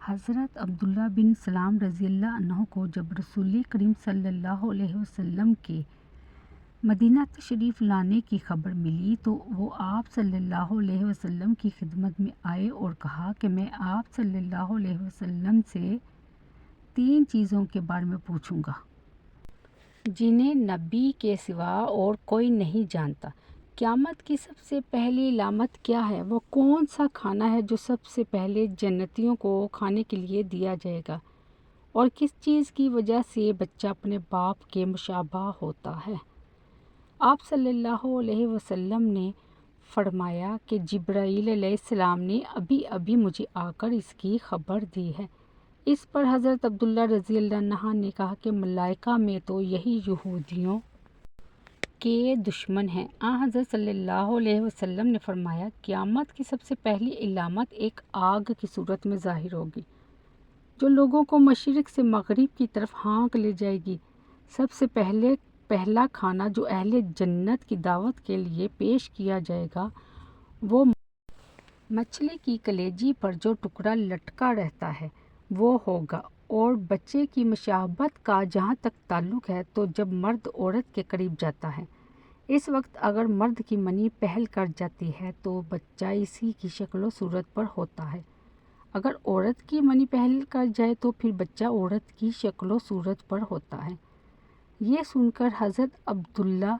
حضرت عبداللہ بن سلام رضی اللہ عنہ کو جب رسول کریم صلی اللہ علیہ وسلم کے مدینہ تشریف لانے کی خبر ملی تو وہ آپ صلی اللہ علیہ وسلم کی خدمت میں آئے اور کہا کہ میں آپ صلی اللہ علیہ وسلم سے 3 چیزوں کے بارے میں پوچھوں گا جنہیں نبی کے سوا اور کوئی نہیں جانتا۔ قیامت کی سب سے پہلی علامت کیا ہے؟ وہ کون سا کھانا ہے جو سب سے پہلے جنتیوں کو کھانے کے لیے دیا جائے گا؟ اور کس چیز کی وجہ سے بچہ اپنے باپ کے مشابہ ہوتا ہے؟ آپ صلی اللہ علیہ وسلم نے فرمایا کہ جبرائیل علیہ السلام نے ابھی مجھے آ کر اس کی خبر دی ہے۔ اس پر حضرت عبداللہ رضی اللہ عنہ نے کہا کہ ملائکہ میں تو یہی یہودیوں کے دشمن ہیں۔ حضرت صلی اللہ علیہ وسلم نے فرمایا قیامت کی سب سے پہلی علامت ایک آگ کی صورت میں ظاہر ہوگی جو لوگوں کو مشرق سے مغرب کی طرف ہانک لے جائے گی۔ سب سے پہلا کھانا جو اہل جنت کی دعوت کے لیے پیش کیا جائے گا وہ مچھلی کی کلیجی پر جو ٹکڑا لٹکا رہتا ہے وہ ہوگا۔ اور بچے کی مشابہت کا جہاں تک تعلق ہے تو جب مرد عورت کے قریب جاتا ہے اس وقت اگر مرد کی منی پہل کر جاتی ہے تو بچہ اسی کی شکل و صورت پر ہوتا ہے، اگر عورت کی منی پہل کر جائے تو پھر بچہ عورت کی شکل و صورت پر ہوتا ہے۔ یہ سن کر حضرت عبداللہ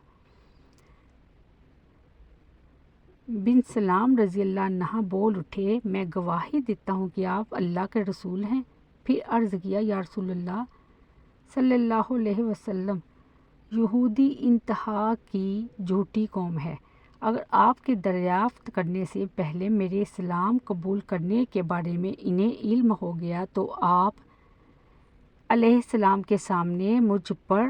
بن سلام رضی اللہ عنہ بول اٹھے، میں گواہی دیتا ہوں کہ آپ اللہ کے رسول ہیں۔ پھر عرض کیا، یا رسول اللہ صلی اللہ علیہ وسلم، یہودی انتہا کی جھوٹی قوم ہے، اگر آپ کے دریافت کرنے سے پہلے میرے اسلام قبول کرنے کے بارے میں انہیں علم ہو گیا تو آپ علیہ السلام کے سامنے مجھ پر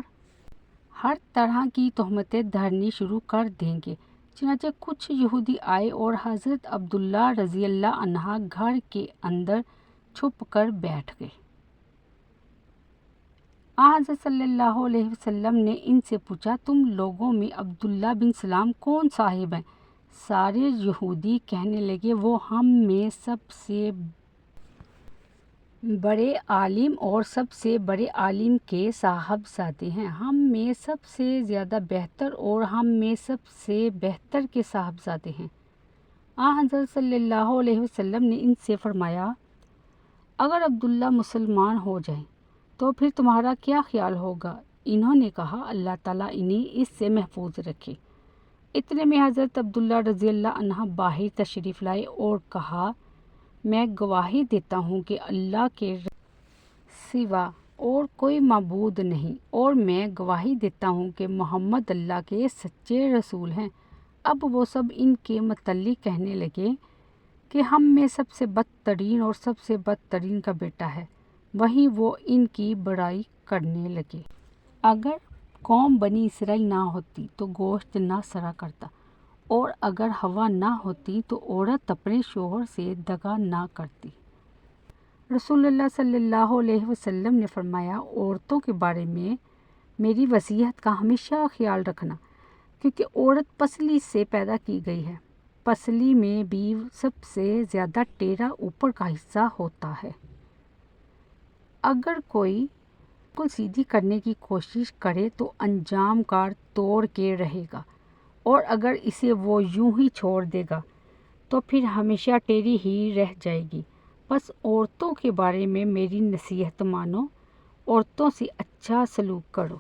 ہر طرح کی تہمتیں دھرنی شروع کر دیں گے۔ چنانچہ کچھ یہودی آئے اور حضرت عبداللہ رضی اللہ عنہ گھر کے اندر چھپ کر بیٹھ گئے۔ حضرت صلی اللہ علیہ وسلم نے ان سے پوچھا، تم لوگوں میں عبداللہ بن سلام کون صاحب ہیں؟ سارے یہودی کہنے لگے، وہ ہم میں سب سے بڑے عالم اور سب سے بڑے عالم کے صاحبزادے ہیں، ہم میں سب سے زیادہ بہتر اور ہم میں سب سے بہتر کے صاحبزادے ہیں۔ حضرت صلی اللہ علیہ وسلم نے ان سے فرمایا، اگر عبداللہ مسلمان ہو جائیں تو پھر تمہارا کیا خیال ہوگا؟ انہوں نے کہا، اللہ تعالیٰ انہیں اس سے محفوظ رکھے۔ اتنے میں حضرت عبداللہ رضی اللہ عنہ باہر تشریف لائے اور کہا، میں گواہی دیتا ہوں کہ اللہ کے سوا اور کوئی معبود نہیں، اور میں گواہی دیتا ہوں کہ محمد اللہ کے سچے رسول ہیں۔ اب وہ سب ان کے متعلق کہنے لگے کہ ہم میں سب سے بدترین اور سب سے بدترین کا بیٹا ہے۔ وہیں وہ ان کی بڑائی کرنے لگے۔ اگر قوم بنی اسرائیل نہ ہوتی تو گوشت نہ سڑا کرتا، اور اگر ہوا نہ ہوتی تو عورت اپنے شوہر سے دغا نہ کرتی۔ رسول اللہ صلی اللہ علیہ وسلم نے فرمایا، عورتوں کے بارے میں میری وصیت کا ہمیشہ خیال رکھنا، کیونکہ عورت پسلی سے پیدا کی گئی ہے، پسلی میں بھی سب سے زیادہ ٹیڑھا اوپر کا حصہ ہوتا ہے۔ اگر کوئی بالکل سیدھی کرنے کی کوشش کرے تو انجام کار توڑ کے رہے گا، اور اگر اسے وہ یوں ہی چھوڑ دے گا تو پھر ہمیشہ ٹیڑھی ہی رہ جائے گی۔ بس عورتوں کے بارے میں میری نصیحت مانو، عورتوں سے اچھا سلوک کرو۔